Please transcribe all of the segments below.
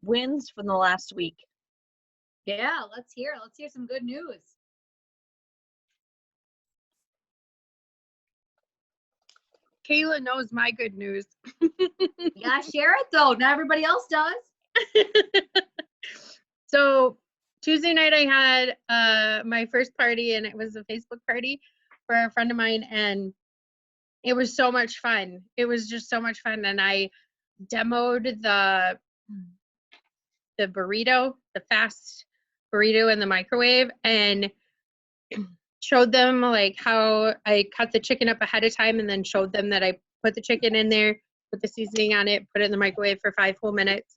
wins from the last week. Yeah, let's hear some good news. Kayla knows my good news. Yeah, share it though. Not everybody else does. So Tuesday night I had my first party, and it was a Facebook party for a friend of mine, and it was so much fun. It was just so much fun. And I demoed the burrito, the fast burrito in the microwave, and showed them like how I cut the chicken up ahead of time, and then showed them that I put the chicken in there, put the seasoning on it, put it in the microwave for 5 full minutes.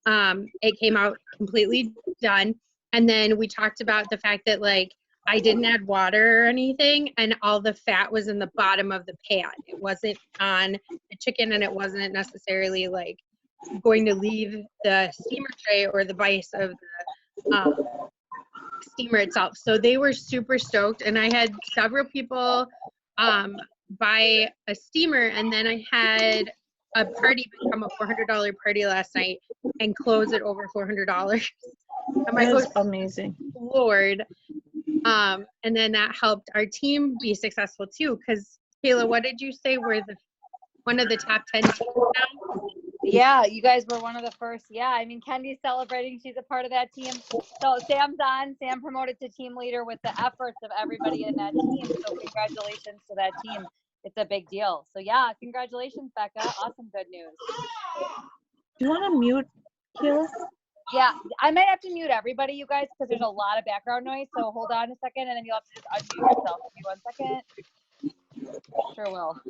It came out completely done. And then we talked about the fact that like I didn't add water or anything, and all the fat was in the bottom of the pan. It wasn't on the chicken, and it wasn't necessarily like going to leave the steamer tray or the base of the steamer itself. So they were super stoked, and I had several people buy a steamer, and then I had a party become a $400 party last night and close it over $400. I'm like, That is amazing. Lord. And then that helped our team be successful too, because Kayla, what did you say were one of the top 10 teams now? Yeah, you guys were one of the first. Yeah, I mean, Kendi's celebrating. She's a part of that team. So Sam's on. Sam promoted to team leader with the efforts of everybody in that team. So congratulations to that team. It's a big deal. So yeah, congratulations, Becca. Awesome, good news. Do you want to mute, Kayla? Yeah, I might have to mute everybody, you guys, because there's a lot of background noise. So hold on a second, and then you'll have to just unmute yourself. Give me 1 second. Sure will.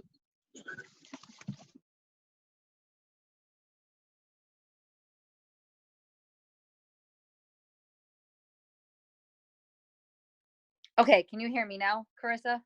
Okay, can you hear me now, Carissa?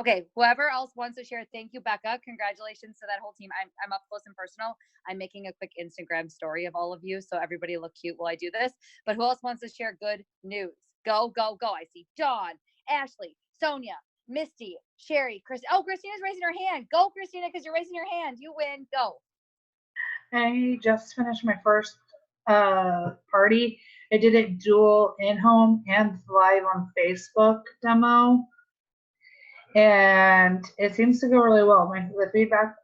Okay, whoever else wants to share, thank you, Becca. Congratulations to that whole team. I'm up close and personal. I'm making a quick Instagram story of all of you, so everybody look cute while I do this. But who else wants to share good news? Go, go, go. I see Dawn, Ashley, Sonia, Misty, Sherry, Chris. Oh, Christina's raising her hand. Go, Christina, because you're raising your hand. You win. Go. I just finished my first party. I did it dual in-home and live on Facebook demo, and it seems to go really well. The feedback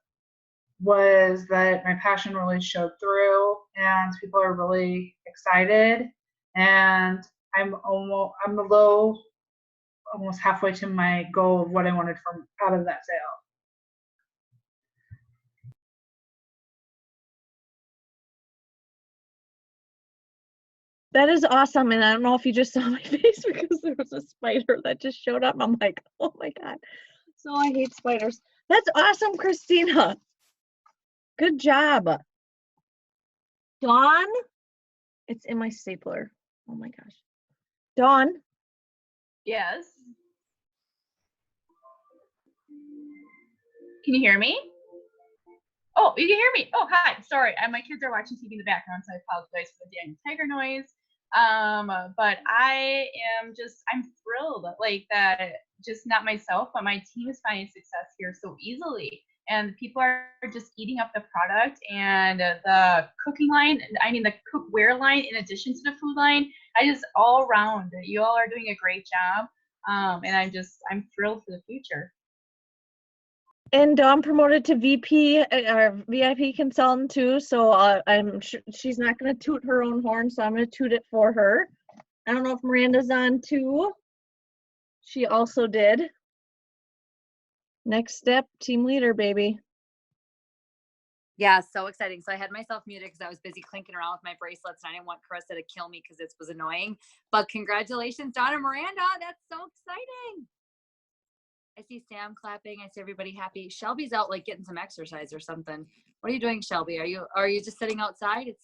was that my passion really showed through, and people are really excited. And I'm almost halfway to my goal of what I wanted from out of that sale. That is awesome. And I don't know if you just saw my face because there was a spider that just showed up. I'm like, oh my God. So I hate spiders. That's awesome, Christina. Good job. Dawn? It's in my stapler. Oh my gosh. Dawn? Yes. Can you hear me? Oh, you can hear me. Oh, hi. Sorry, my kids are watching TV in the background, so I apologize for the Daniel Tiger noise. But I'm thrilled, like that. Just not myself, but my team is finding success here so easily, and people are just eating up the product and the cooking line. I mean, the cookware line, in addition to the food line. All around, you all are doing a great job, and I'm thrilled for the future. And Dawn promoted to VP, or VIP consultant too. So I'm sure she's not going to toot her own horn. So I'm going to toot it for her. I don't know if Miranda's on too. She also did. Next step, team leader, baby. Yeah, so exciting. So I had myself muted because I was busy clinking around with my bracelets, and I didn't want Carissa to kill me because this was annoying. But congratulations, Dawn and Miranda. That's so exciting. I see Sam clapping. I see everybody happy. Shelby's out like getting some exercise or something. What are you doing, Shelby? Are you just sitting outside? It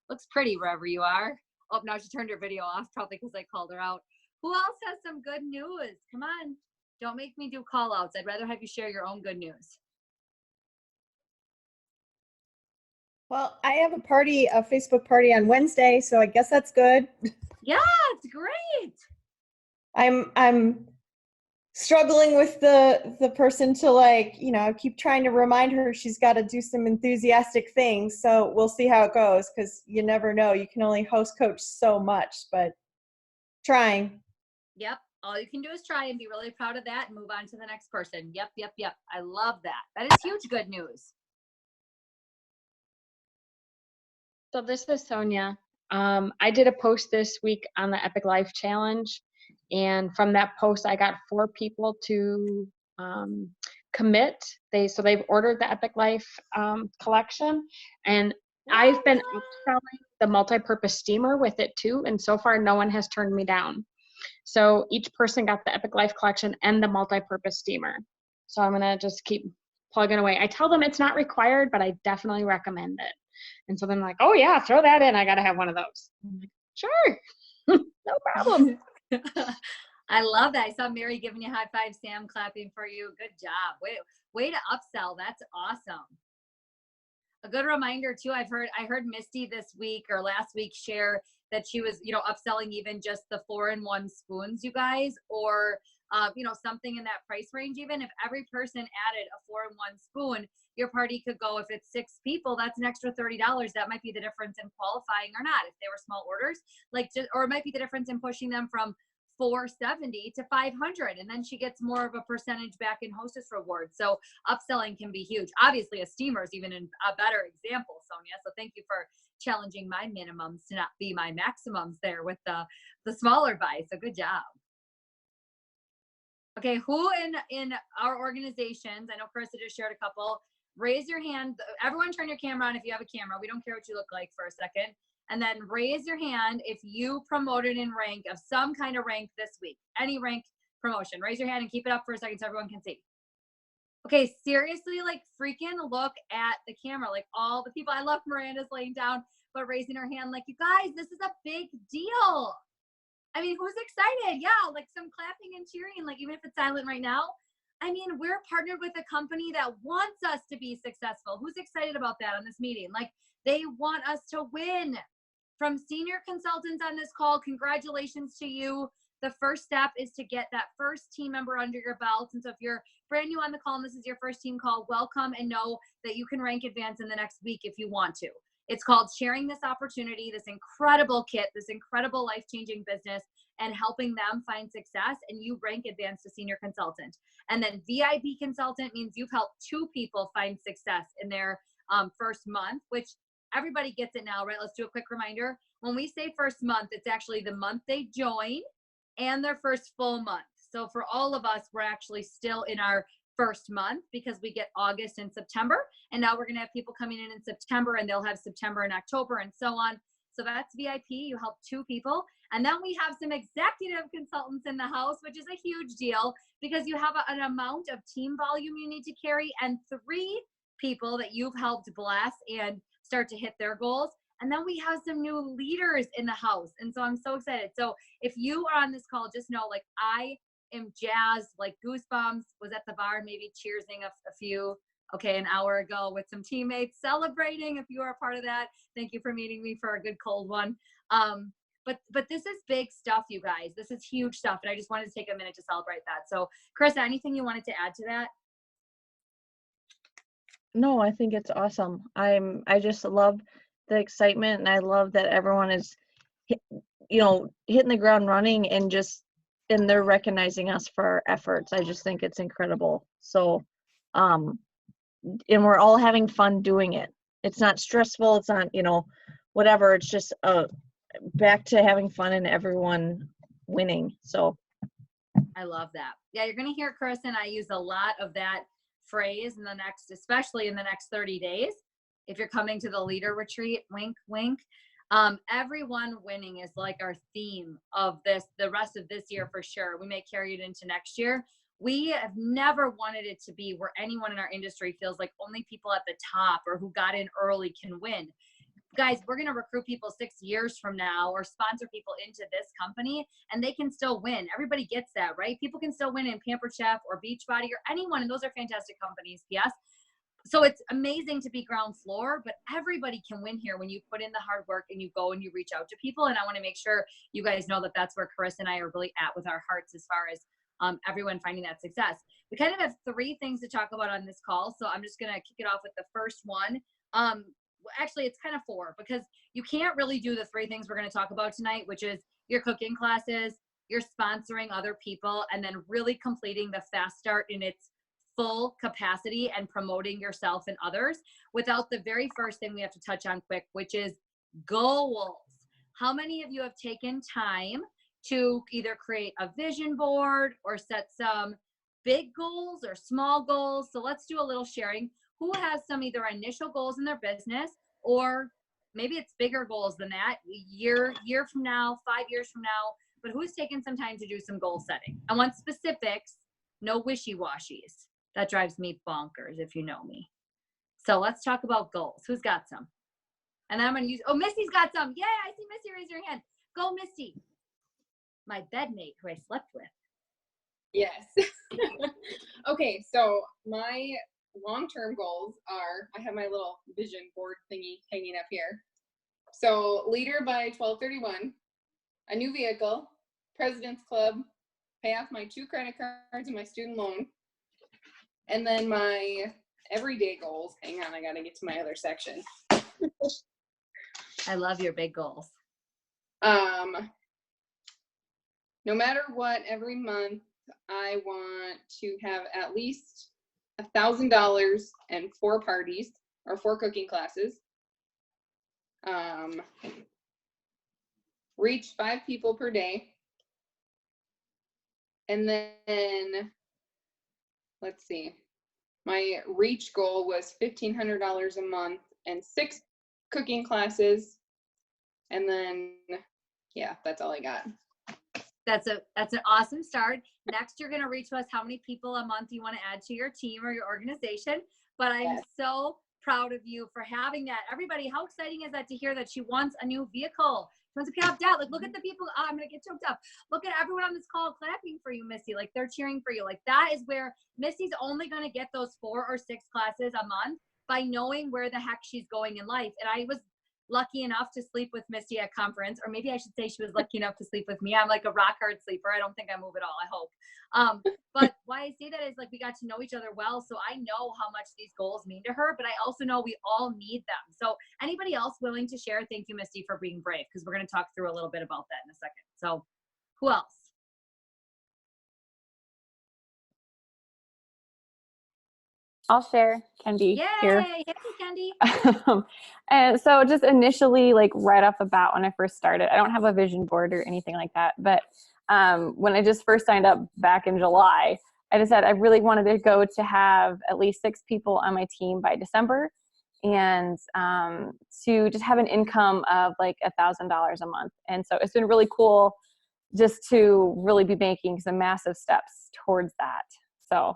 looks pretty wherever you are. Oh, now she turned her video off, probably because I called her out. Who else has some good news? Come on. Don't make me do call outs. I'd rather have you share your own good news. Well, I have a Facebook party on Wednesday, so I guess that's good. Yeah, it's great. I'm struggling with the person to, like, you know, keep trying to remind her she's got to do some enthusiastic things. So we'll see how it goes, because you never know. You can only host coach so much, but trying. Yep. All you can do is try and be really proud of that and move on to the next person. Yep, yep, yep. I love that. That is huge good news. So this is Sonia. I did a post this week on the Epic Life Challenge, and from that post, I got 4 people to commit. They've ordered the Epic Life collection, and I've been upselling the multi-purpose steamer with it too, and so far no one has turned me down. So each person got the Epic Life collection and the multi-purpose steamer. So I'm gonna just keep plugging away. I tell them it's not required, but I definitely recommend it. And so then like, oh yeah, throw that in. I gotta have one of those. I'm like, sure, no problem. I love that. I saw Mary giving you high five, Sam clapping for you. Good job. Way to upsell. That's awesome. A good reminder too. I heard Misty this week or last week share that she was, upselling even just the 4-in-1 spoons, you guys, or something in that price range. Even if every person added a 4-in-1 spoon, your party could go, if it's 6 people, that's an extra $30. That might be the difference in qualifying or not. If they were small orders, or it might be the difference in pushing them from $470 to $500, and then she gets more of a percentage back in hostess rewards. So upselling can be huge. Obviously, a steamer is even a better example, Sonia. So thank you for challenging my minimums to not be my maximums there with the smaller buys. So good job. Okay, who in our organizations? I know Carissa just shared a couple. Raise your hand. Everyone, turn your camera on if you have a camera. We don't care what you look like for a second. And then raise your hand if you promoted in rank of some kind of rank this week. Any rank promotion. Raise your hand and keep it up for a second so everyone can see. Okay, seriously, freaking look at the camera. All the people. I love Miranda's laying down, but raising her hand you guys, this is a big deal. I mean, who's excited? Yeah, some clapping and cheering, even if it's silent right now. I mean, we're partnered with a company that wants us to be successful. Who's excited about that on this meeting? They want us to win. From senior consultants on this call, congratulations to you. The first step is to get that first team member under your belt. And so if you're brand new on the call and this is your first team call, welcome, and know that you can rank advance in the next week if you want to. It's called sharing this opportunity, this incredible kit, this incredible life-changing business, and helping them find success, and you rank advance to senior consultant. And then VIP consultant means you've helped 2 people find success in their first month, which everybody gets it now, right? Let's do a quick reminder. When we say first month, it's actually the month they join and their first full month. So for all of us, we're actually still in our first month because we get August and September. And now we're going to have people coming in September, and they'll have September and October and so on. So that's VIP. You help 2 people. And then we have some executive consultants in the house, which is a huge deal because you have an amount of team volume you need to carry, and 3 people that you've helped bless and start to hit their goals. And then we have some new leaders in the house. And so I'm so excited. So if you are on this call, just know I am jazzed, goosebumps, was at the bar, maybe cheersing a few, an hour ago with some teammates celebrating. If you are a part of that, thank you for meeting me for a good cold one. But this is big stuff, you guys. This is huge stuff. And I just wanted to take a minute to celebrate that. So Carissa, anything you wanted to add to that? No, I think it's awesome. I just love the excitement, and I love that everyone is, hitting the ground running and they're recognizing us for our efforts. I just think it's incredible. So, and we're all having fun doing it. It's not stressful. It's not, whatever. It's just back to having fun and everyone winning. So I love that. Yeah, you're going to hear Carissa and I use a lot of that phrase especially in the next 30 days. If you're coming to the leader retreat, wink, wink. Everyone winning is our theme of the rest of this year for sure. We may carry it into next year. We have never wanted it to be where anyone in our industry feels like only people at the top or who got in early can win. Guys, we're going to recruit people 6 years from now or sponsor people into this company, and they can still win. Everybody gets that, right? People can still win in Pampered Chef or Beachbody or anyone, and those are fantastic companies, yes? So it's amazing to be ground floor, but everybody can win here when you put in the hard work and you go and you reach out to people. And I want to make sure you guys know that that's where Carissa and I are really at with our hearts as far as everyone finding that success. We kind of have 3 things to talk about on this call. So I'm just going to kick it off with the first one. Actually, it's kind of 4 because you can't really do the 3 things we're going to talk about tonight, which is your cooking classes, you're sponsoring other people, and then really completing the Fast Start in its full capacity and promoting yourself and others without the very first thing we have to touch on quick, which is goals. How many of you have taken time to either create a vision board or set some big goals or small goals? So let's do a little sharing. Who has some either initial goals in their business, or maybe it's bigger goals than that, year from now, 5 years from now, but who's taken some time to do some goal setting? I want specifics, no wishy-washies. That drives me bonkers if you know me. So let's talk about goals. Who's got some? And then I'm going to use, oh, Misty's got some. Yeah, I see Misty raise your hand. Go, Misty. My bedmate who I slept with. Yes. Okay, so my long-term goals are, I have my little vision board thingy hanging up here. So leader by 12/31, a new vehicle, President's Club, pay off my 2 credit cards and my student loan. And then my everyday goals, hang on, I gotta get to my other section. I love your big goals. No matter what, every month I want to have at least $1,000 and 4 parties or 4 cooking classes. Reach 5 people per day. And then, let's see, my reach goal was $1,500 a month and 6 cooking classes. And then, yeah, that's all I got. That's an awesome start. Next, you're going to reach us how many people a month you want to add to your team or your organization. But I'm so proud of you for having that. Everybody, how exciting is that to hear that she wants a new vehicle? She wants to pay off debt. Like, look at the people. Oh, I'm going to get choked up. Look at everyone on this call clapping for you, Misty. Like, they're cheering for you. Like, that is where Misty's only going to get those 4 or 6 classes a month by knowing where the heck she's going in life. And I was lucky enough to sleep with Misty at conference, or maybe I should say she was lucky enough to sleep with me. I'm like a rock hard sleeper. I don't think I move at all, I hope. But why I say that is, like, we got to know each other well, so I know how much these goals mean to her, but I also know we all need them. So anybody else willing to share? Thank you, Misty, for being brave, because we're going to talk through a little bit about that in a second. So who else? I'll share, Kendi. Yay! Here. Hey, Kendi. And so just initially, like right off the bat when I first started, I don't have a vision board or anything like that. But when I just first signed up back in July, I decided I really wanted to go to have at least 6 people on my team by December, and to just have an income of like $1,000 a month. And so it's been really cool just to really be making some massive steps towards that. So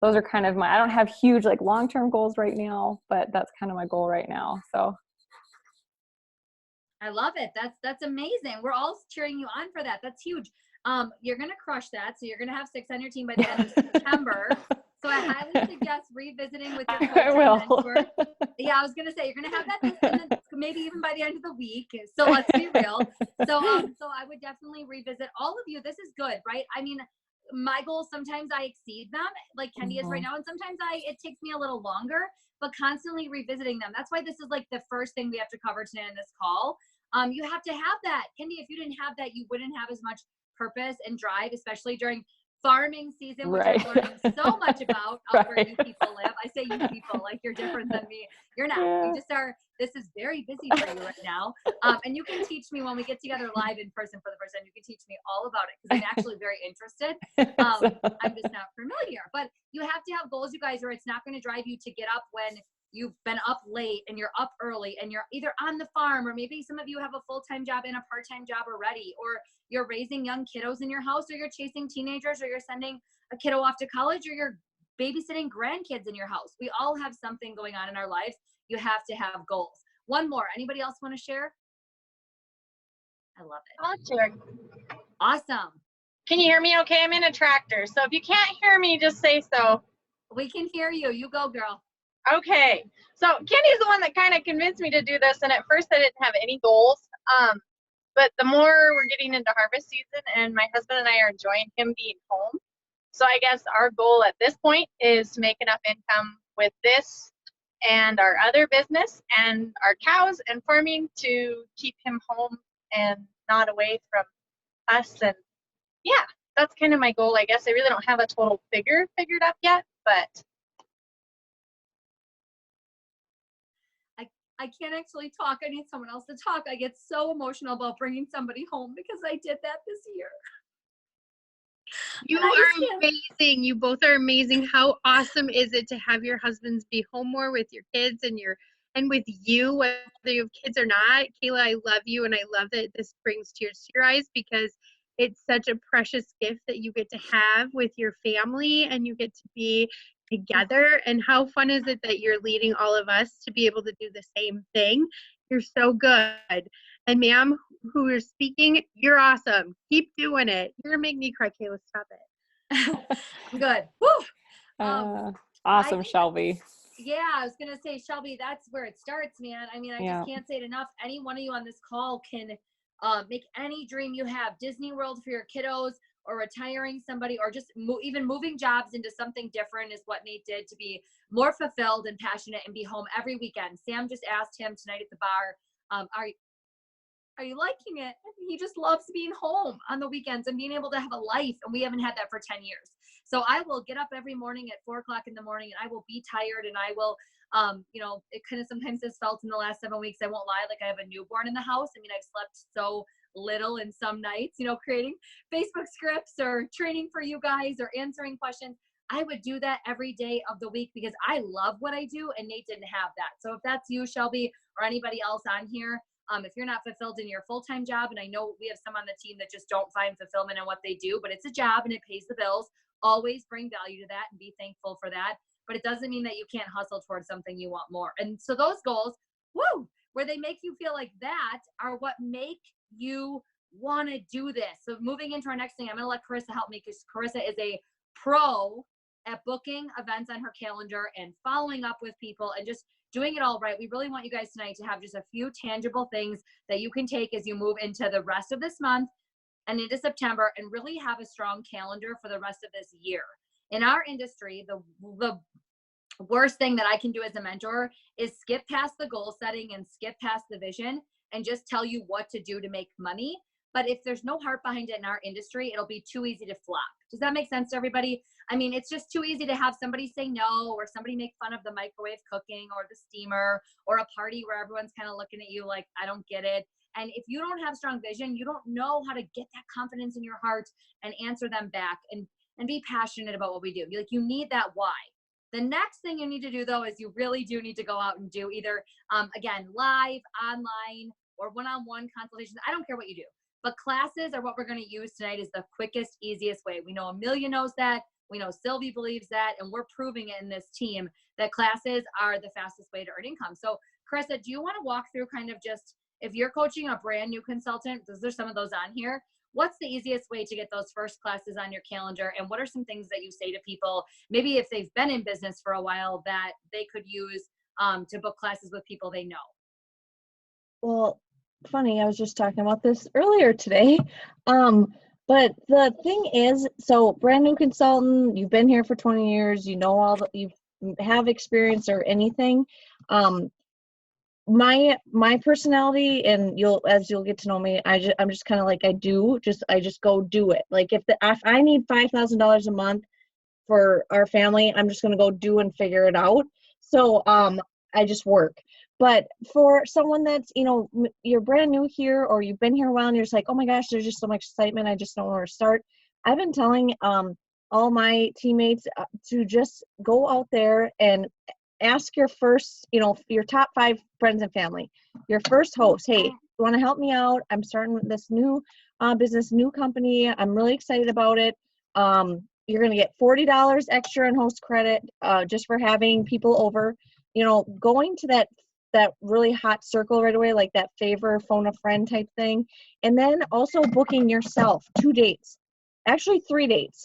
those are kind of I don't have huge like long-term goals right now, but that's kind of my goal right now. So I love it. That's amazing. We're all cheering you on for that. That's huge. You're going to crush that. So you're going to have 6 on your team by the end of September. So I highly suggest revisiting with your coach I will. mentor. Yeah, I was going to say, you're going to have that and maybe even by the end of the week. So let's be real. So I would definitely revisit all of you. This is good, right? I mean, my goals, sometimes I exceed them, like Kendi is right now, and sometimes it takes me a little longer, but constantly revisiting them. That's why this is like the first thing we have to cover today in this call. You have to have that. Kendi, if you didn't have that, you wouldn't have as much purpose and drive, especially during farming season, which I'm learning so much about where you people live. I say you people, like you're different than me. You're not. Yeah. You just are. This is very busy for you right now. And you can teach me when we get together live in person for the first time. You can teach me all about it because I'm actually very interested. I'm just not familiar. But you have to have goals, you guys, or it's not going to drive you to get up when you've been up late and you're up early and you're either on the farm, or maybe some of you have a full-time job and a part-time job already, or you're raising young kiddos in your house, or you're chasing teenagers, or you're sending a kiddo off to college, or you're babysitting grandkids in your house. We all have something going on in our lives. You have to have goals. One more. Anybody else want to share? I love it. I'll share. Awesome. Can you hear me okay? I'm in a tractor. So if you can't hear me, just say so. We can hear you. You go, girl. Okay. So Kendi's the one that kind of convinced me to do this. And at first I didn't have any goals. but the more we're getting into harvest season and my husband and I are enjoying him being home. So I guess our goal at this point is to make enough income with this and our other business and our cows and farming to keep him home and not away from us. And yeah, that's kind of my goal, I guess. I really don't have a total figure figured up yet, but I can't actually talk. I need someone else to talk. I get so emotional about bringing somebody home because I did that this year. You And I are just can't- amazing. You both are amazing. How awesome is it to have your husbands be home more with your kids and with you, whether you have kids or not? Kayla, I love you, and I love that this brings tears to your eyes because it's such a precious gift that you get to have with your family and you get to be together. And how fun is it that you're leading all of us to be able to do the same thing? You're so good. And ma'am, who you're speaking, you're awesome. Keep doing it. You're gonna make me cry, Kayla. Stop it. I'm good. Woo! Awesome, think- Shelby. Yeah, I was gonna say, Shelby, that's where it starts, man. I mean, I Yeah. just can't say it enough. Any one of you on this call can make any dream you have, Disney World for your kiddos, or retiring somebody, or just even moving jobs into something different is what Nate did to be more fulfilled and passionate and be home every weekend. Sam just asked him tonight at the bar, are you liking it? He just loves being home on the weekends and being able to have a life. And we haven't had that for 10 years. So I will get up every morning at 4:00 in the morning and I will be tired and I will, it kind of sometimes has felt in the last 7 weeks, I won't lie, like I have a newborn in the house. I mean, I've slept so little in some nights, creating Facebook scripts or training for you guys or answering questions. I would do that every day of the week because I love what I do and Nate didn't have that. So if that's you, Shelby, or anybody else on here, if you're not fulfilled in your full-time job, and I know we have some on the team that just don't find fulfillment in what they do, but it's a job and it pays the bills, always bring value to that and be thankful for that. But it doesn't mean that you can't hustle towards something you want more. And so those goals, where they make you feel like that are what make you want to do this. So moving into our next thing, I'm going to let Carissa help me because Carissa is a pro at booking events on her calendar and following up with people and just doing it all right. We really want you guys tonight to have just a few tangible things that you can take as you move into the rest of this month and into September and really have a strong calendar for the rest of this year. In our industry, the worst thing that I can do as a mentor is skip past the goal setting and skip past the vision and just tell you what to do to make money. But if there's no heart behind it in our industry, it'll be too easy to flop. Does that make sense to everybody? I mean, it's just too easy to have somebody say no, or somebody make fun of the microwave cooking or the steamer, or a party where everyone's kind of looking at you like, I don't get it. And if you don't have strong vision, you don't know how to get that confidence in your heart and answer them back and be passionate about what we do. You need that why. The next thing you need to do, though, is you really do need to go out and do either, again, live, online, or one-on-one consultations. I don't care what you do. But classes are what we're going to use tonight is the quickest, easiest way. We know Amelia knows that. We know Sylvie believes that. And we're proving it in this team that classes are the fastest way to earn income. So, Carissa, do you want to walk through kind of just, if you're coaching a brand new consultant, there's some of those on here, what's the easiest way to get those first classes on your calendar? And what are some things that you say to people, maybe if they've been in business for a while, that they could use to book classes with people they know? Well, funny, I was just talking about this earlier today. But the thing is, so brand new consultant, you've been here for 20 years, you know all that, you have experience or anything. My personality, and as you'll get to know me, I'm just kind of like I just go do it. Like if I need $5,000 a month for our family, I'm just gonna go do and figure it out. So I just work. But for someone that's, you're brand new here or you've been here a while and you're just like, oh my gosh, there's just so much excitement, I just don't know where to start. I've been telling all my teammates to just go out there and ask your first, your top 5 friends and family, your first host, hey, you want to help me out? I'm starting this new business, new company. I'm really excited about it. You're going to get $40 extra in host credit just for having people over. Going to that really hot circle right away, like that favor, phone a friend type thing. And then also booking yourself 2 dates, actually 3 dates.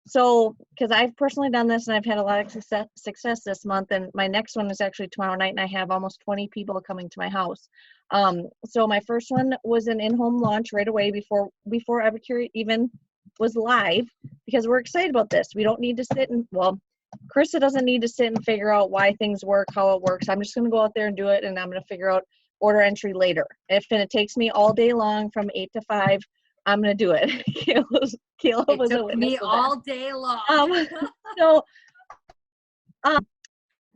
So, because I've personally done this and I've had a lot of success this month, and my next one is actually tomorrow night, and I have almost 20 people coming to my house. So my first one was an in-home launch right away before Epicure even was live, because we're excited about this. We don't need to sit and, well, Carissa doesn't need to sit and figure out why things work, how it works. I'm just going to go out there and do it, and I'm going to figure out order entry later. If it takes me all day long from 8 to 5, I'm going to do it. Kayla It was a took witness me of that. all day long. So,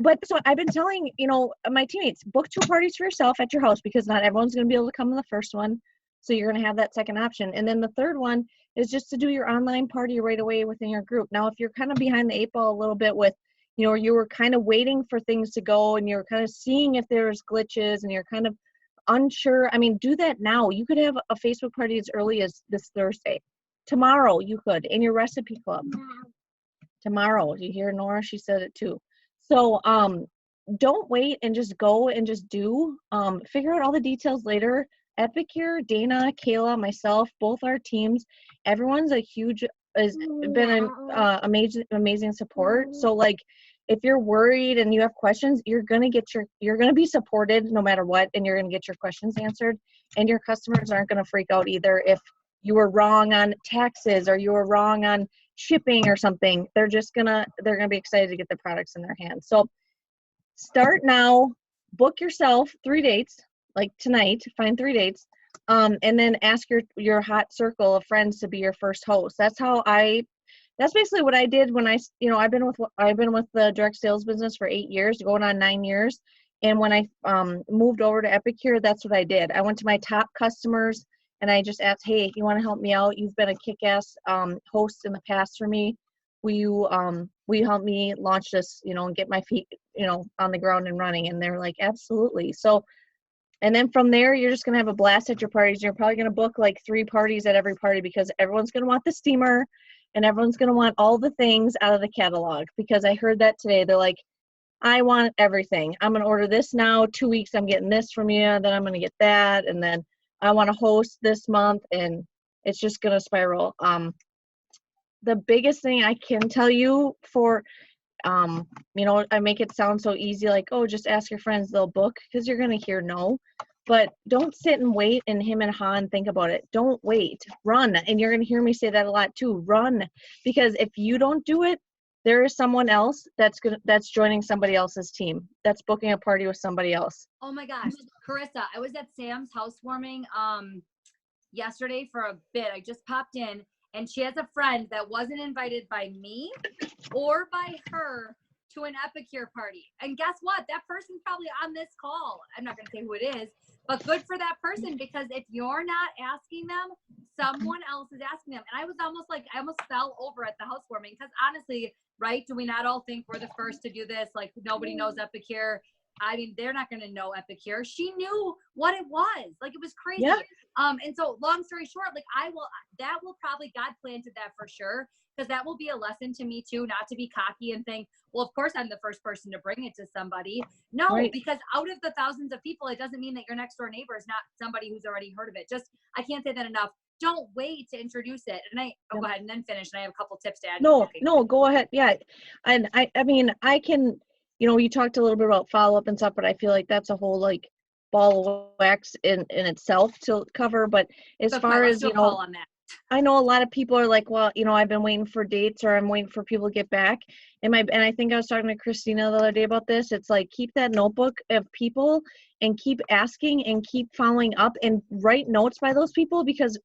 but so I've been telling, my teammates, book 2 parties for yourself at your house, because not everyone's going to be able to come to the first one. So you're going to have that second option. And then the third one is just to do your online party right away within your group. Now, if you're kind of behind the 8 ball a little bit with, you were kind of waiting for things to go and you're kind of seeing if there's glitches and you're kind of unsure, do that now. You could have a Facebook party as early as this Thursday. Tomorrow you could, in your recipe club. Tomorrow. You hear Nora? She said it too. So don't wait and just go and just do. Figure out all the details later. Epicure, Dana, Kayla, myself, both our teams, everyone's has been an amazing support. So like, if you're worried and you have questions, you're gonna be supported no matter what, and you're gonna get your questions answered. And your customers aren't gonna freak out either if you were wrong on taxes or you were wrong on shipping or something. They're gonna be excited to get the products in their hands. So start now, book yourself 3 dates, like tonight, find 3 dates, and then ask your hot circle of friends to be your first host. That's basically what I did when I've been with the direct sales business for 8 years, going on 9 years. And when I moved over to Epicure, that's what I did. I went to my top customers and I just asked, hey, you want to help me out? You've been a kick-ass host in the past for me. Will you help me launch this, and get my feet, on the ground and running? And they're like, absolutely. So, and then from there, you're just going to have a blast at your parties. You're probably going to book like 3 parties at every party, because everyone's going to want the steamer and everyone's going to want all the things out of the catalog, because I heard that today. They're like, I want everything. I'm going to order this now. 2 weeks, I'm getting this from you. Then I'm going to get that. And then I want to host this month, and it's just going to spiral. The biggest thing I can tell you for, I make it sound so easy, like, oh, just ask your friends, they'll book, because you're going to hear no. But don't sit and wait and him and ha and think about it. Don't wait. Run. And you're going to hear me say that a lot too. Run. Because if you don't do it, there is someone else that's joining somebody else's team, that's booking a party with somebody else. Oh my gosh, Carissa, I was at Sam's housewarming yesterday for a bit. I just popped in, and she has a friend that wasn't invited by me or by her to an Epicure party. And guess what? That person's probably on this call. I'm not going to say who it is, but good for that person, because if you're not asking them, someone else is asking them. And I almost fell over at the housewarming, because honestly, right? Do we not all think we're the first to do this? Like, nobody knows Epicure. They're not going to know Epicure. She knew what it was. Like, it was crazy. Yeah. And so long story short, like, that will probably, God planted that for sure, because that will be a lesson to me too, not to be cocky and think, well, of course I'm the first person to bring it to somebody. No, Right. Because out of the thousands of people, it doesn't mean that your next door neighbor is not somebody who's already heard of it. I can't say that enough. Don't wait to introduce it. And go ahead and then finish. And I have a couple tips to add. No, go ahead. Yeah. And I can, you talked a little bit about follow-up and stuff, but I feel like that's a whole like ball of wax in itself to cover. But as far as, on that. I know a lot of people are like, well, I've been waiting for dates, or I'm waiting for people to get back. And I think I was talking to Christina the other day about this. It's like, keep that notebook of people and keep asking and keep following up and write notes by those people, because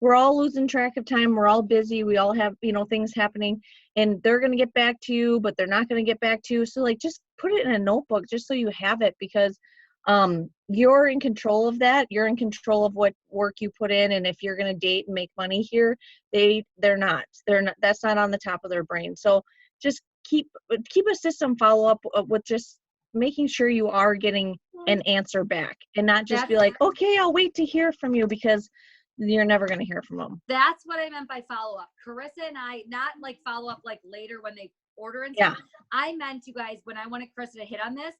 we're all losing track of time. We're all busy. We all have, things happening, and they're going to get back to you, but they're not going to get back to you. So like, just put it in a notebook just so you have it, because you're in control of that. You're in control of what work you put in. And if you're going to date and make money here, they're not, that's not on the top of their brain. So just keep a system follow up with just making sure you are getting an answer back, and not just be like, okay, I'll wait to hear from you, because you're never going to hear from them. That's what I meant by follow up. Carissa and I, not like follow up like later when they order and stuff. I meant, you guys, when I wanted Carissa to hit on this,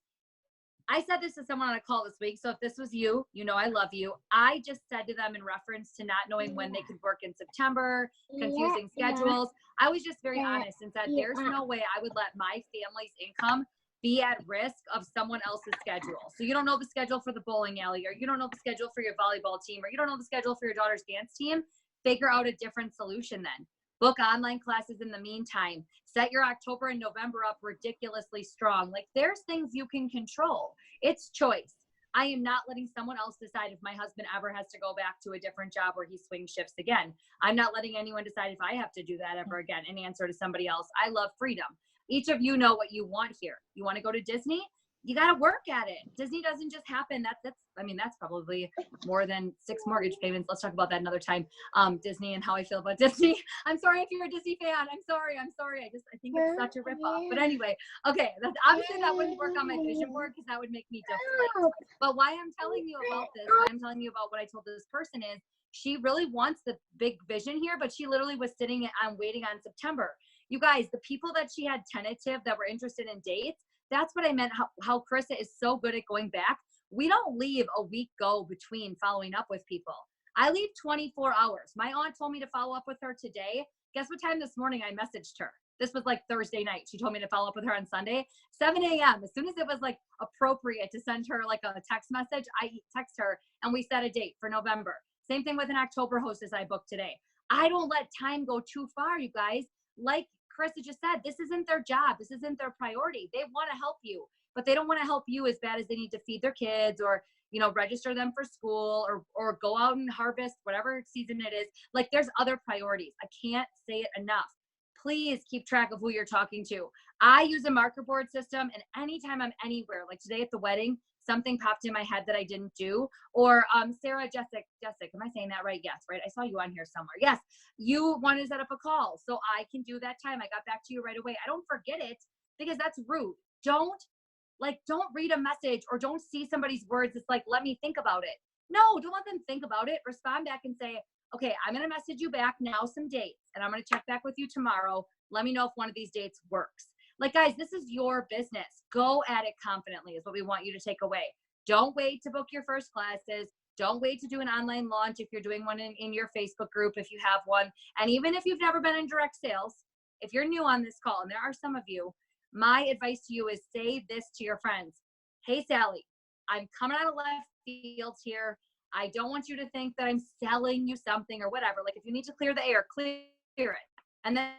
I said this to someone on a call this week. So if this was you, you know I love you. I just said to them in reference to not knowing when they could work in September, confusing schedules. I was just very honest and said there's no way I would let my family's income be at risk of someone else's schedule. So you don't know the schedule for the bowling alley, or you don't know the schedule for your volleyball team, or you don't know the schedule for your daughter's dance team. Figure out a different solution then. Book online classes in the meantime. Set your October and November up ridiculously strong. Like there's things you can control. It's choice. I am not letting someone else decide if my husband ever has to go back to a different job where he swings shifts again. I'm not letting anyone decide if I have to do that ever again and answer to somebody else. I love freedom. Each of you know what you want here. You want to go to Disney? You got to work at it. Disney doesn't just happen. That's probably more than 6 mortgage payments. Let's talk about that another time. Disney and how I feel about Disney. I'm sorry if you're a Disney fan. I'm sorry. I think it's such a ripoff. But anyway, okay. Obviously that wouldn't work on my vision board because that would make me deflate. But why I'm telling you about this, why I'm telling you about what I told this person is she really wants the big vision here, but she literally was sitting and waiting on September. You guys, the people that she had tentative that were interested in dates, that's what I meant, how Carissa is so good at going back. We don't leave a week go between following up with people. I leave 24 hours. My aunt told me to follow up with her today. Guess what time this morning I messaged her? This was like Thursday night. She told me to follow up with her on Sunday, 7 a.m. As soon as it was like appropriate to send her like a text message, I text her and we set a date for November. Same thing with an October hostess I booked today. I don't let time go too far, you guys. Like Carissa just said, this isn't their job. This isn't their priority. They want to help you, but they don't want to help you as bad as they need to feed their kids or, register them for school or go out and harvest whatever season it is. Like there's other priorities. I can't say it enough. Please keep track of who you're talking to. I use a marker board system, and anytime I'm anywhere, like today at the wedding, something popped in my head that I didn't do. Or Sarah, Jessica, am I saying that right? Yes, right? I saw you on here somewhere. Yes, you wanted to set up a call, so I can do that time. I got back to you right away. I don't forget it because that's rude. Don't read a message or don't see somebody's words. It's like, let me think about it. No, don't let them think about it. Respond back and say, okay, I'm going to message you back now some dates, and I'm going to check back with you tomorrow. Let me know if one of these dates works. Like, guys, this is your business. Go at it confidently is what we want you to take away. Don't wait to book your first classes. Don't wait to do an online launch if you're doing one in your Facebook group, if you have one. And even if you've never been in direct sales, if you're new on this call, and there are some of you, my advice to you is say this to your friends. Hey, Sally, I'm coming out of left field here. I don't want you to think that I'm selling you something or whatever. Like if you need to clear the air, clear it. And then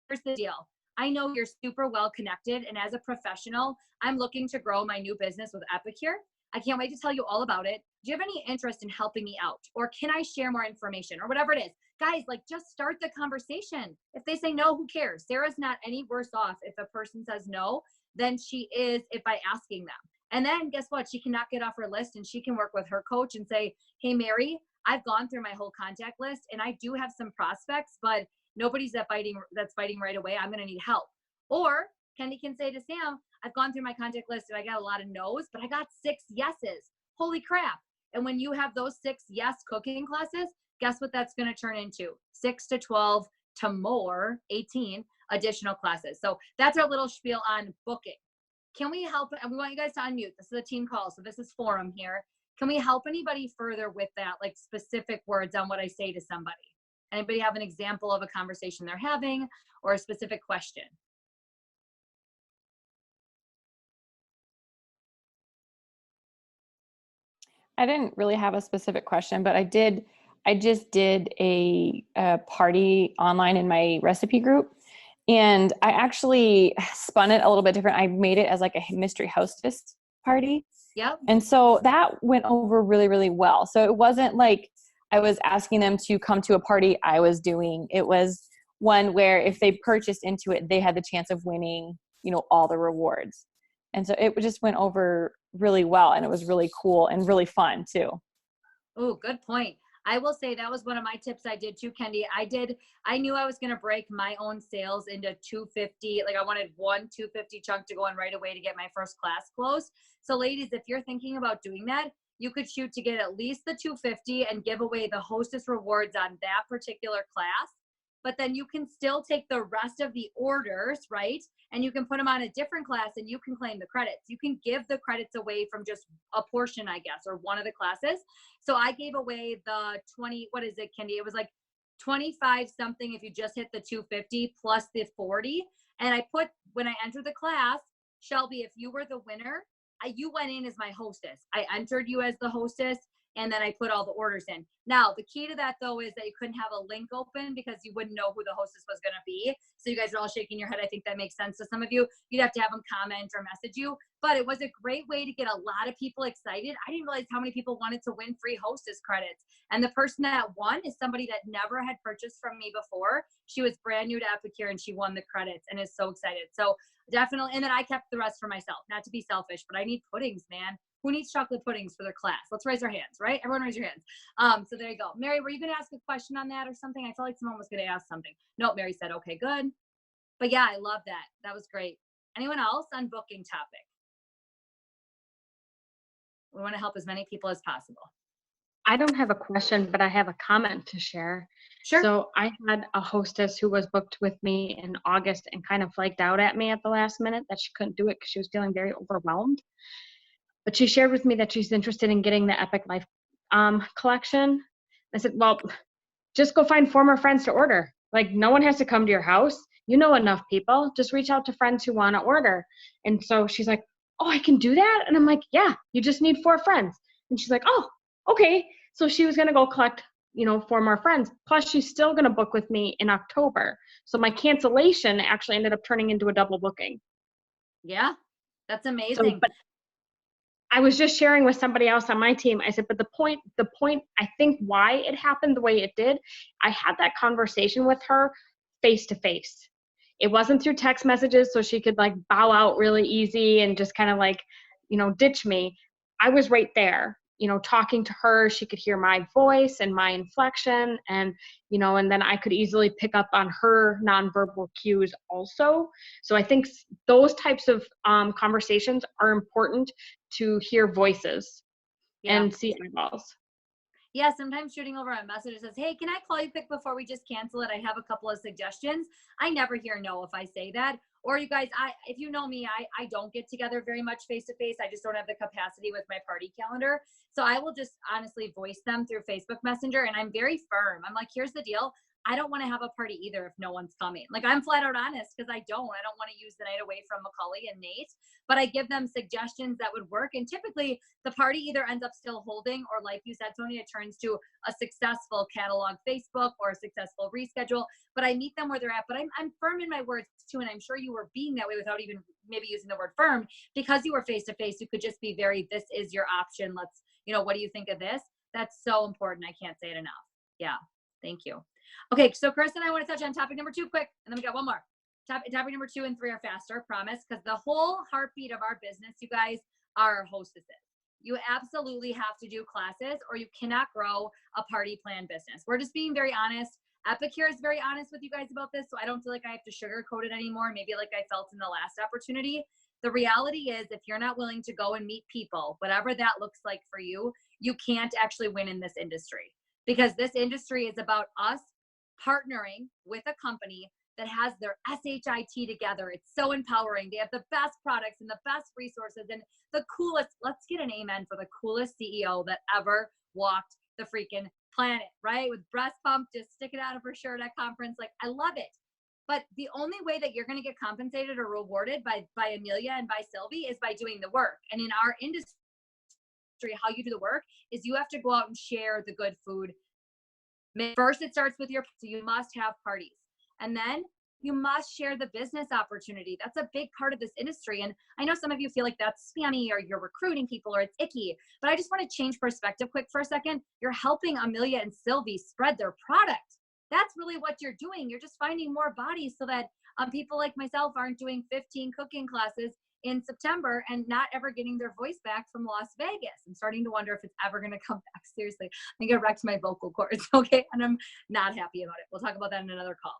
here's the deal. I know you're super well connected, and as a professional, I'm looking to grow my new business with Epicure. I can't wait to tell you all about it. Do you have any interest in helping me out? Or can I share more information or whatever it is? Guys, like just start the conversation. If they say no, who cares? Sarah's not any worse off if a person says no than she is by asking them. And then guess what? She can knock it off her list and she can work with her coach and say, hey, Mary, I've gone through my whole contact list and I do have some prospects, but nobody's that's biting right away. I'm going to need help. Or Kenny can say to Sam, I've gone through my contact list and I got a lot of no's, but I got 6 yeses. Holy crap. And when you have those 6 yes cooking classes, guess what that's going to turn into? 6 to 12 to more, 18 additional classes. So that's our little spiel on booking. Can we help? And we want you guys to unmute. This is a team call. So this is forum here. Can we help anybody further with that? Like specific words on what I say to somebody? Anybody have an example of a conversation they're having or a specific question? I didn't really have a specific question, but I just did a party online in my recipe group, and I actually spun it a little bit different. I made it as like a mystery hostess party. Yep. And so that went over really, really well. So it wasn't like I was asking them to come to a party I was doing. It was one where if they purchased into it, they had the chance of winning, all the rewards. And so it just went over really well, and it was really cool and really fun too. Oh, good point. I will say that was one of my tips I did too, Kendi. I knew I was going to break my own sales into 250. Like I wanted one 250 chunk to go in right away to get my first class closed. So ladies, if you're thinking about doing that, you could shoot to get at least the 250 and give away the hostess rewards on that particular class. but then you can still take the rest of the orders, right? And you can put them on a different class and you can claim the credits. You can give the credits away from just a portion, I guess, or one of the classes. So I gave away the 20, what is it, Kendi? It was like 25 something if you just hit the 250 plus the 40. And I put, when I entered the class, Shelby, if you were the winner, you went in as my hostess. I entered you as the hostess, and then I put all the orders in. Now, the key to that, though, is that you couldn't have a link open because you wouldn't know who the hostess was going to be. So you guys are all shaking your head. I think that makes sense to some of you. You'd have to have them comment or message you. But it was a great way to get a lot of people excited. I didn't realize how many people wanted to win free hostess credits. And the person that won is somebody that never had purchased from me before. She was brand new to Epicure, and she won the credits and is so excited. So definitely, and then I kept the rest for myself, not to be selfish, but I need puddings, man. Who needs chocolate puddings for their class? Let's raise our hands, right? Everyone raise your hands. So there you go. Mary, were you going to ask a question on that or something? I felt like someone was going to ask something. No, Mary said, okay, good. But yeah, I love that. That was great. Anyone else on booking topic? We want to help as many people as possible. I don't have a question, but I have a comment to share. Sure. So I had a hostess who was booked with me in August and kind of flaked out at me at the last minute that she couldn't do it because she was feeling very overwhelmed. But she shared with me that she's interested in getting the Epic Life collection. I said, well, just go find former friends to order. Like, no one has to come to your house. You know enough people. Just reach out to friends who want to order. And so she's like, oh, I can do that? And I'm like, yeah, you just need 4 friends. And she's like, oh, okay. So she was going to go collect, 4 more friends. Plus, she's still going to book with me in October. So my cancellation actually ended up turning into a double booking. Yeah, that's amazing. So, but I was just sharing with somebody else on my team. I said, but the point, I think why it happened the way it did, I had that conversation with her face to face. It wasn't through text messages so she could like bow out really easy and just kind of like, ditch me. I was right there, talking to her. She could hear my voice and my inflection and, and then I could easily pick up on her nonverbal cues also. So I think those types of conversations are important to hear voices and see eyeballs. Yeah, sometimes shooting over a message says, hey, can I call you quick before we just cancel it? I have a couple of suggestions. I never hear no if I say that. Or you guys, if you know me, I don't get together very much face to face. I just don't have the capacity with my party calendar. So I will just honestly voice them through Facebook Messenger. And I'm very firm. I'm like, here's the deal. I don't want to have a party either if no one's coming. Like, I'm flat out honest because I don't want to use the night away from Macaulay and Nate, but I give them suggestions that would work. And typically the party either ends up still holding or, like you said, Tony, it turns to a successful catalog Facebook or a successful reschedule, but I meet them where they're at. But I'm firm in my words too. And I'm sure you were being that way without even maybe using the word firm, because you were face to face. You could just be very, this is your option. Let's, what do you think of this? That's so important. I can't say it enough. Yeah. Thank you. Okay, so Chris and I want to touch on topic number 2 quick, and then we got one more. Topic number 2 and 3 are faster, promise, because the whole heartbeat of our business, you guys, are our hostesses. You absolutely have to do classes or you cannot grow a party plan business. We're just being very honest. Epicure is very honest with you guys about this, so I don't feel like I have to sugarcoat it anymore, maybe like I felt in the last opportunity. The reality is, if you're not willing to go and meet people, whatever that looks like for you, you can't actually win in this industry, because this industry is about us partnering with a company that has their SHIT together. It's so empowering. They have the best products and the best resources and the coolest, let's get an amen for the coolest CEO that ever walked the freaking planet, right? With breast pump, just sticking out of her shirt at conference. Like, I love it. But the only way that you're going to get compensated or rewarded by Amelia and by Sylvie is by doing the work. And in our industry, how you do the work is you have to go out and share the good food. First, it starts with so you must have parties. And then you must share the business opportunity. That's a big part of this industry. And I know some of you feel like that's spammy or you're recruiting people or it's icky, but I just want to change perspective quick for a second. You're helping Amelia and Sylvie spread their product. That's really what you're doing. You're just finding more bodies so that people like myself aren't doing 15 cooking classes in September and not ever getting their voice back from Las Vegas. I'm starting to wonder if it's ever going to come back. Seriously, I think it wrecked my vocal cords. Okay. And I'm not happy about it. We'll talk about that in another call.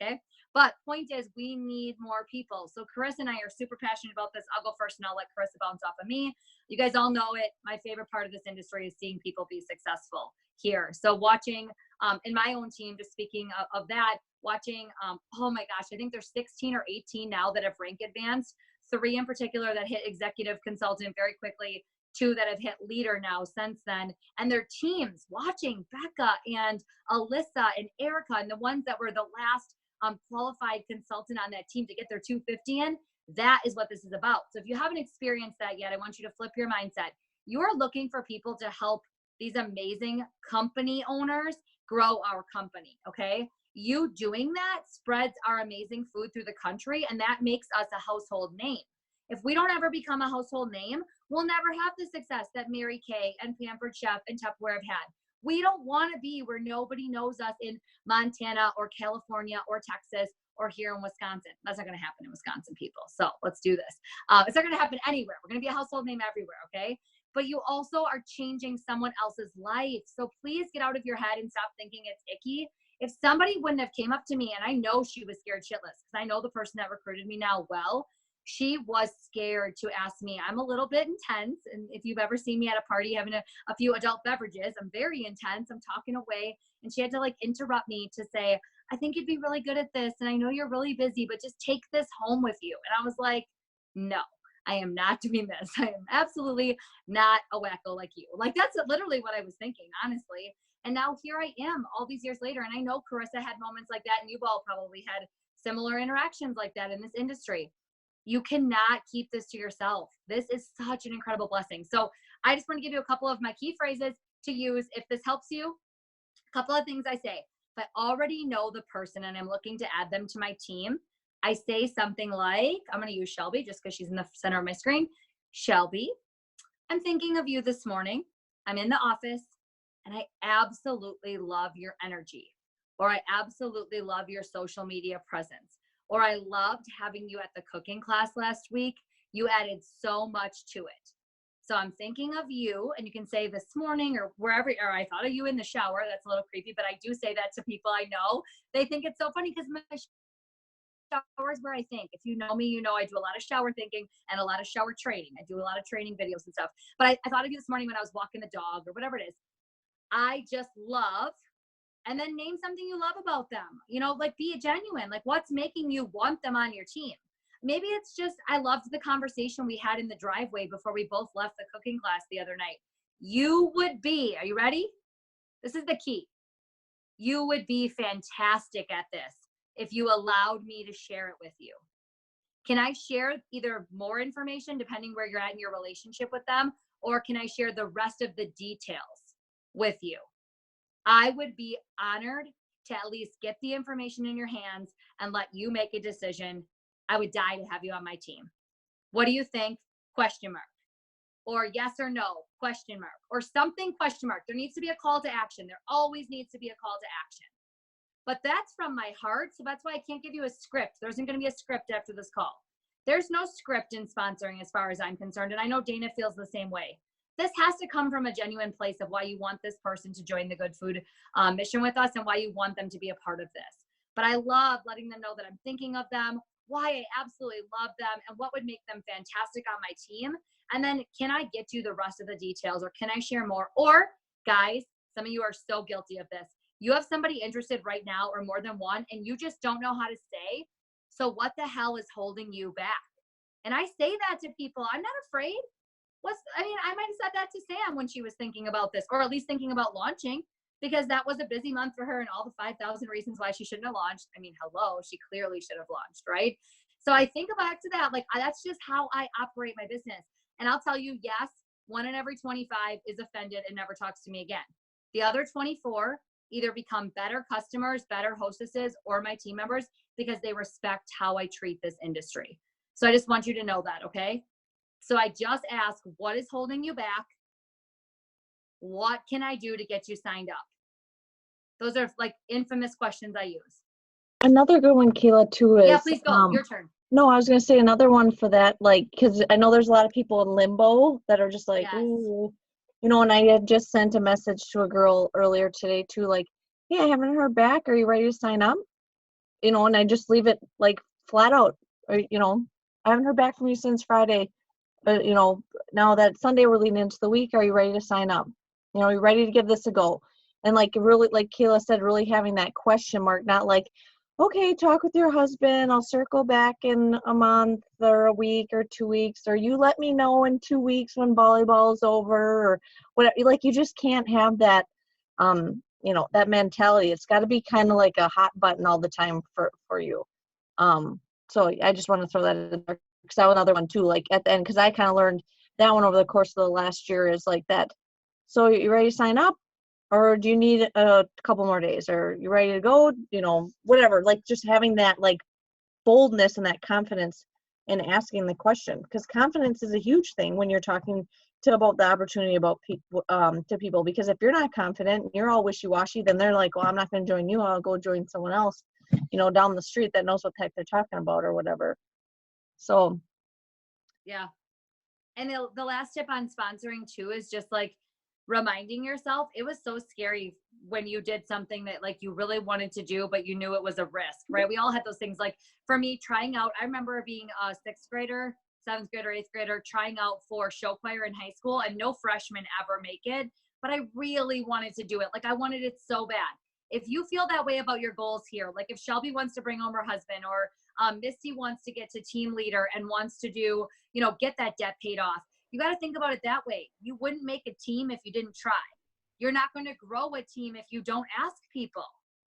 Okay. But point is, we need more people. So Chris and I are super passionate about this. I'll go first and I'll let Chris bounce off of me. You guys all know it. My favorite part of this industry is seeing people be successful here. So watching in my own team, just speaking of that, watching, oh my gosh, I think there's 16 or 18 now that have rank advanced, 3 in particular that hit executive consultant very quickly, 2 that have hit leader now since then, and their teams watching Becca and Alyssa and Erica, and the ones that were the last qualified consultant on that team to get their 250 in. That is what this is about. So if you haven't experienced that yet, I want you to flip your mindset. You are looking for people to help these amazing company owners grow our company, okay? You doing that spreads our amazing food through the country, and that makes us a household name. If we don't ever become a household name, we'll never have the success that Mary Kay and Pampered Chef and Tupperware have had. We don't want to be where nobody knows us in Montana or California or Texas or here in Wisconsin. That's not going to happen in Wisconsin, people. So let's do this. It's not going to happen anywhere. We're going to be a household name everywhere, okay? But you also are changing someone else's life. So please get out of your head and stop thinking it's icky. If somebody wouldn't have came up to me, and I know she was scared shitless because I know the person that recruited me now well, she was scared to ask me. I'm a little bit intense. And if you've ever seen me at a party having a few adult beverages, I'm very intense. I'm talking away. And she had to like interrupt me to say, I think you'd be really good at this. And I know you're really busy, but just take this home with you. And I was like, no, I am not doing this. I am absolutely not a wacko like you. Like that's literally what I was thinking, honestly. And now here I am all these years later. And I know Carissa had moments like that. And you've all probably had similar interactions like that in this industry. You cannot keep this to yourself. This is such an incredible blessing. So I just want to give you a couple of my key phrases to use. If this helps you, a couple of things I say. If I already know the person and I'm looking to add them to my team, I say something like, I'm going to use Shelby just because she's in the center of my screen. Shelby, I'm thinking of you this morning. I'm in the office and I absolutely love your energy, or I absolutely love your social media presence. Or I loved having you at the cooking class last week. You added so much to it. So I'm thinking of you, and you can say this morning or wherever, or I thought of you in the shower. That's a little creepy, but I do say that to people I know. They think it's so funny because my shower is where I think. If you know me, you know I do a lot of shower thinking and a lot of shower training. I do a lot of training videos and stuff. But I thought of you this morning when I was walking the dog or whatever it is. I just love. And then name something you love about them. You know, like be genuine. Like what's making you want them on your team? Maybe it's just, I loved the conversation we had in the driveway before we both left the cooking class the other night. You would be, are you ready? This is the key. You would be fantastic at this if you allowed me to share it with you. Can I share either more information depending where you're at in your relationship with them, or can I share the rest of the details with you? I would be honored to at least get the information in your hands and let you make a decision. I would die to have you on my team. What do you think? Question mark. Or yes or no? Question mark. Or something? Question mark. There needs to be a call to action. There always needs to be a call to action. But that's from my heart. So that's why I can't give you a script. There isn't going to be a script after this call. There's no script in sponsoring as far as I'm concerned. And I know Dana feels the same way. This has to come from a genuine place of why you want this person to join the Good Food mission with us and why you want them to be a part of this. But I love letting them know that I'm thinking of them, why I absolutely love them, and what would make them fantastic on my team. And then can I get you the rest of the details, or can I share more? Or guys, some of you are so guilty of this. You have somebody interested right now or more than one, and you just don't know how to say. So what the hell is holding you back? And I say that to people. I'm not afraid. I might have said that to Sam when she was thinking about this, or at least thinking about launching, because that was a busy month for her and all the 5,000 reasons why she shouldn't have launched. I mean, hello, she clearly should have launched, right? So I think back to that, like that's just how I operate my business. And I'll tell you, yes, 1 in every 25 is offended and never talks to me again. The other 24 either become better customers, better hostesses, or my team members because they respect how I treat this industry. So I just want you to know that, okay? So I just ask, what is holding you back? What can I do to get you signed up? Those are like infamous questions I use. Another good one, Keila, too, is... Yeah, please go. Your turn. No, I was going to say another one for that, like, because I know there's a lot of people in limbo that are just like, Yes. ooh. You know, and I had just sent a message to a girl earlier today, too, like, hey, I haven't heard back. Are you ready to sign up? You know, and I just leave it, like, flat out. Or, you know, I haven't heard back from you since Friday. But, you know, now that Sunday we're leading into the week, are you ready to sign up? You know, are you ready to give this a go? And like really, like Keila said, really having that question mark, not like, okay, talk with your husband. I'll circle back in a month or a week or 2 weeks, or you let me know in 2 weeks when volleyball's over, or what. Like, you just can't have that, that mentality. It's got to be kind of like a hot button all the time for you. So I just want to throw that in there, because that was another one too, like at the end, because I kind of learned that one over the course of the last year, is like that. So you ready to sign up? Or do you need a couple more days? Or you ready to go? Whatever. Like, just having that like boldness and that confidence in asking the question, because confidence is a huge thing when you're talking about the opportunity about people to people. Because if you're not confident, you're all wishy-washy, then they're like, well, I'm not going to join you. I'll go join someone else, down the street that knows what the heck they're talking about or whatever. So Yeah. And the last tip on sponsoring too is just like reminding yourself, it was so scary when you did something that like you really wanted to do, but you knew it was a risk, right? We all had those things. Like for me, trying out, I remember being a 6th grader, 7th grader, 8th grader, trying out for show choir in high school, and no freshmen ever make it, but I really wanted to do it. Like I wanted it so bad. If you feel that way about your goals here, like if Shelby wants to bring home her husband, or Misty wants to get to team leader and wants to do, get that debt paid off, you got to think about it that way. You wouldn't make a team if you didn't try. You're not going to grow a team if you don't ask people.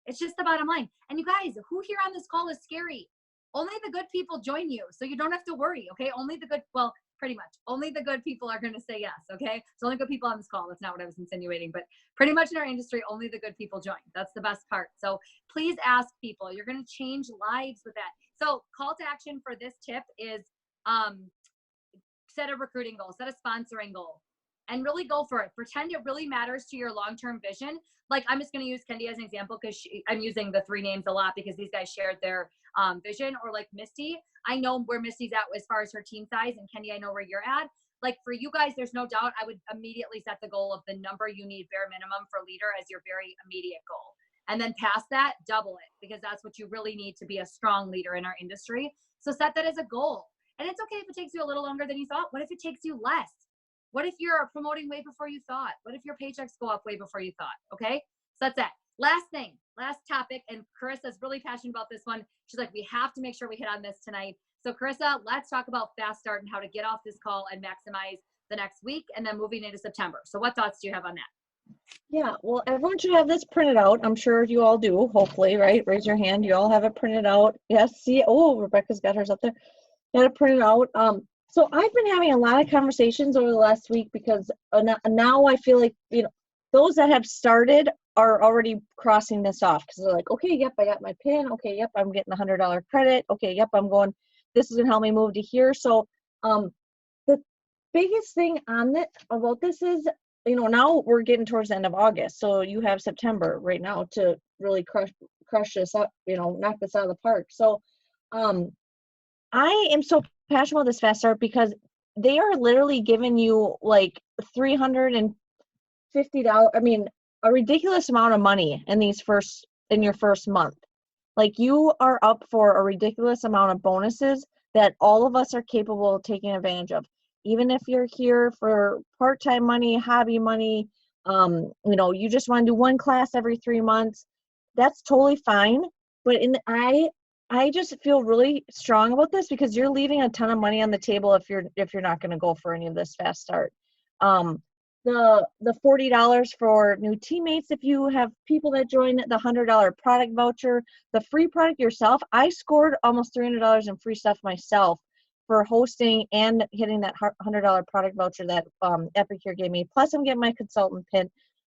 It's just the bottom line. And you guys, who here on this call is scary? Only the good people join you, so you don't have to worry, okay? Pretty much. Only the good people are going to say yes, okay? So only good people on this call. That's not what I was insinuating, but pretty much in our industry, only the good people join. That's the best part. So please ask people. You're going to change lives with that. So call to action for this tip is set a recruiting goal, set a sponsoring goal, and really go for it. Pretend it really matters to your long-term vision. Like I'm just going to use Kendi as an example, because I'm using the 3 names a lot because these guys shared their vision. Or like Misty, I know where Misty's at as far as her team size, and Kendi, I know where you're at. Like for you guys, there's no doubt I would immediately set the goal of the number you need bare minimum for leader as your very immediate goal. And then past that, double it, because that's what you really need to be a strong leader in our industry. So set that as a goal. And it's okay if it takes you a little longer than you thought. What if it takes you less? What if you're promoting way before you thought? What if your paychecks go up way before you thought? Okay, so that's that. Last thing, last topic, and Carissa's really passionate about this one. She's like, we have to make sure we hit on this tonight. So Carissa, let's talk about Fast Start and how to get off this call and maximize the next week and then moving into September. So what thoughts do you have on that? yeah, well, everyone should have this printed out. I'm sure you all do, hopefully, right? Raise your hand. You all have it printed out. Yes, see, oh, Rebecca's got hers up there. Got it printed out. So I've been having a lot of conversations over the last week, because now I feel like, those that have started are already crossing this off, because they're like, okay, yep, I got my PIN. Okay, yep, I'm getting $100 credit. Okay, yep, I'm going, this is gonna help me move to here. So the biggest thing about this is, now we're getting towards the end of August, so you have September right now to really crush this up, knock this out of the park. So I am so passionate about this Fast Start, because they are literally giving you like $350, I mean, a ridiculous amount of money in your first month. Like, you are up for a ridiculous amount of bonuses that all of us are capable of taking advantage of. Even if you're here for part-time money, hobby money, you just want to do one class every 3 months, that's totally fine. But I just feel really strong about this, because you're leaving a ton of money on the table if you're not going to go for any of this Fast Start. The $40 for new teammates if you have people that join, the $100 product voucher, the free product yourself. I scored almost $300 in free stuff myself for hosting and hitting that $100 product voucher that Epicure gave me. Plus, I'm getting my consultant pin.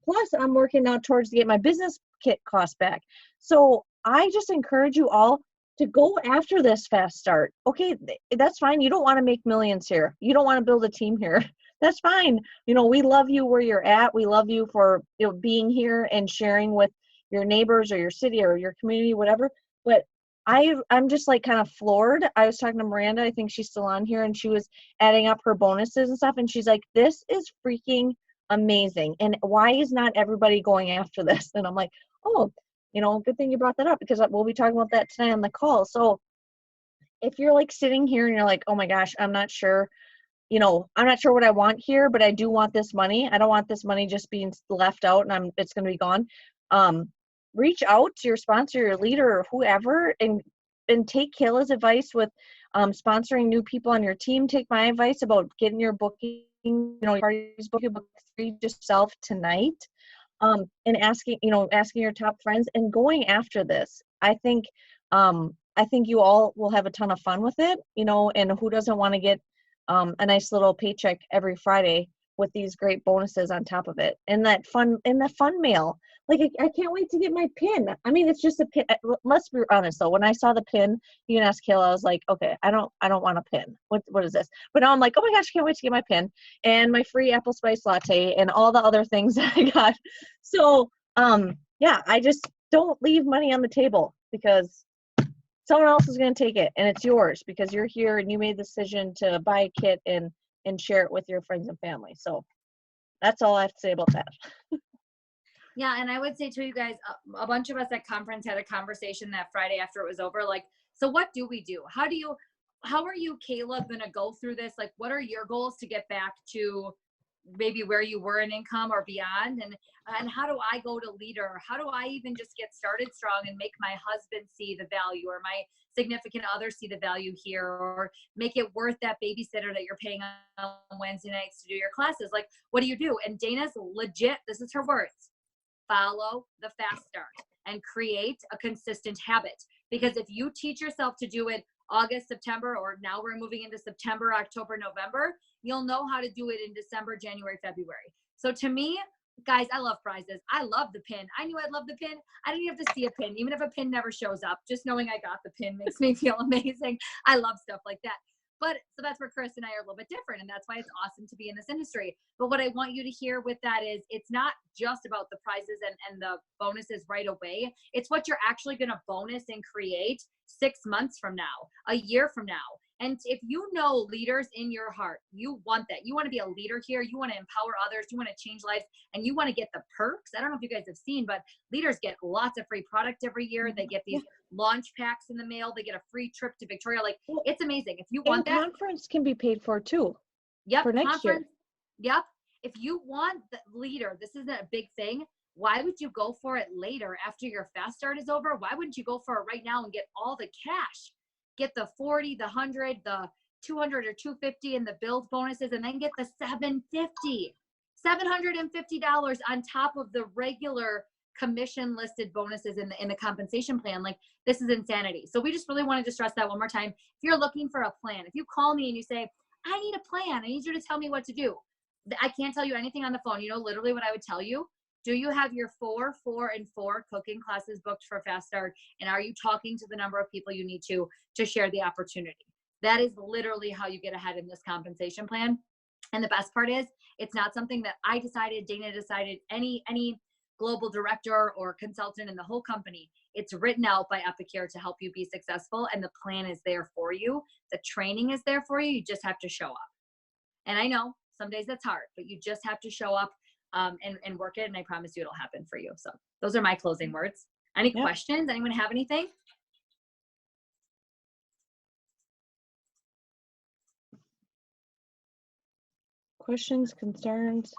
Plus, I'm working now towards to get my business kit cost back. So I just encourage you all to go after this Fast Start. Okay, that's fine. You don't want to make millions here. You don't want to build a team here. That's fine. We love you where you're at. We love you for being here and sharing with your neighbors or your city or your community, whatever. But I'm just like kind of floored. I was talking to Miranda, I think she's still on here, and she was adding up her bonuses and stuff, and she's like, this is freaking amazing. And why is not everybody going after this? And I'm like, oh, good thing you brought that up, because we'll be talking about that tonight on the call. So if you're like sitting here and you're like, oh my gosh, I'm not sure what I want here, but I do want this money. I don't want this money just being left out and it's going to be gone. reach out to your sponsor, your leader, or whoever, and take Kayla's advice with sponsoring new people on your team. Take my advice about getting your booking, parties, book your book yourself tonight, and asking your top friends and going after this. I think you all will have a ton of fun with it, and who doesn't want to get a nice little paycheck every Friday with these great bonuses on top of it, and that fun mail. Like, I can't wait to get my pin. I mean, it's just a pin. Let's be honest though. When I saw the pin, you can ask Kayla, I was like, okay, I don't want a pin. What is this? But now I'm like, oh my gosh, I can't wait to get my pin and my free apple spice latte and all the other things that I got. So, yeah, I just don't leave money on the table because someone else is going to take it, and it's yours because you're here and you made the decision to buy a kit and share it with your friends and family. So that's all I have to say about that. Yeah, and I would say to you guys, a bunch of us at conference had a conversation that Friday after it was over. Like, so what do we do? How are you, Kayla, going to go through this? Like, what are your goals to get back to maybe where you were in income or beyond? And how do I go to leader? How do I even just get started strong and make my husband see the value, or my significant other see the value here, or make it worth that babysitter that you're paying on Wednesday nights to do your classes? Like, what do you do? And Dana's legit, this is her words: follow the fast start and create a consistent habit. Because if you teach yourself to do it August, September, or now we're moving into September, October, November, you'll know how to do it in December, January, February. So to me, guys, I love prizes. I love the pin. I knew I'd love the pin. I didn't have to see a pin. Even if a pin never shows up, just knowing I got the pin makes me feel amazing. I love stuff like that. But so that's where Chris and I are a little bit different, and that's why it's awesome to be in this industry. But what I want you to hear with that is, it's not just about the prizes and the bonuses right away. It's what you're actually going to bonus and create 6 months from now, a year from now. And if you know leaders in your heart, you want that. You want to be a leader here. You want to empower others. You want to change lives, and you want to get the perks. I don't know if you guys have seen, but leaders get lots of free product every year. They get these launch packs in the mail. They get a free trip to Victoria. Like, it's amazing. If you want that, conference can be paid for too. Yep. For next year. Yep. If you want the leader, this isn't a big thing. Why would you go for it later after your fast start is over? Why wouldn't you go for it right now and get all the cash? Get the 40, the 100, the 200 or 250 and the build bonuses, and then get the $750 on top of the regular commission listed bonuses in the compensation plan. Like, this is insanity. So we just really wanted to stress that one more time. If you're looking for a plan, if you call me and you say, I need a plan, I need you to tell me what to do, I can't tell you anything on the phone. Literally what I would tell you: do you have your 4, 4, and 4 cooking classes booked for Fast Start? And are you talking to the number of people you need to share the opportunity? That is literally how you get ahead in this compensation plan. And the best part is, it's not something that I decided, Dana decided, any global director or consultant in the whole company. It's written out by Epicure to help you be successful, and the plan is there for you. The training is there for you. You just have to show up. And I know some days that's hard, but you just have to show up and work it, and I promise you it'll happen for you. So those are my closing words. Any questions? Anyone have anything? Questions, concerns?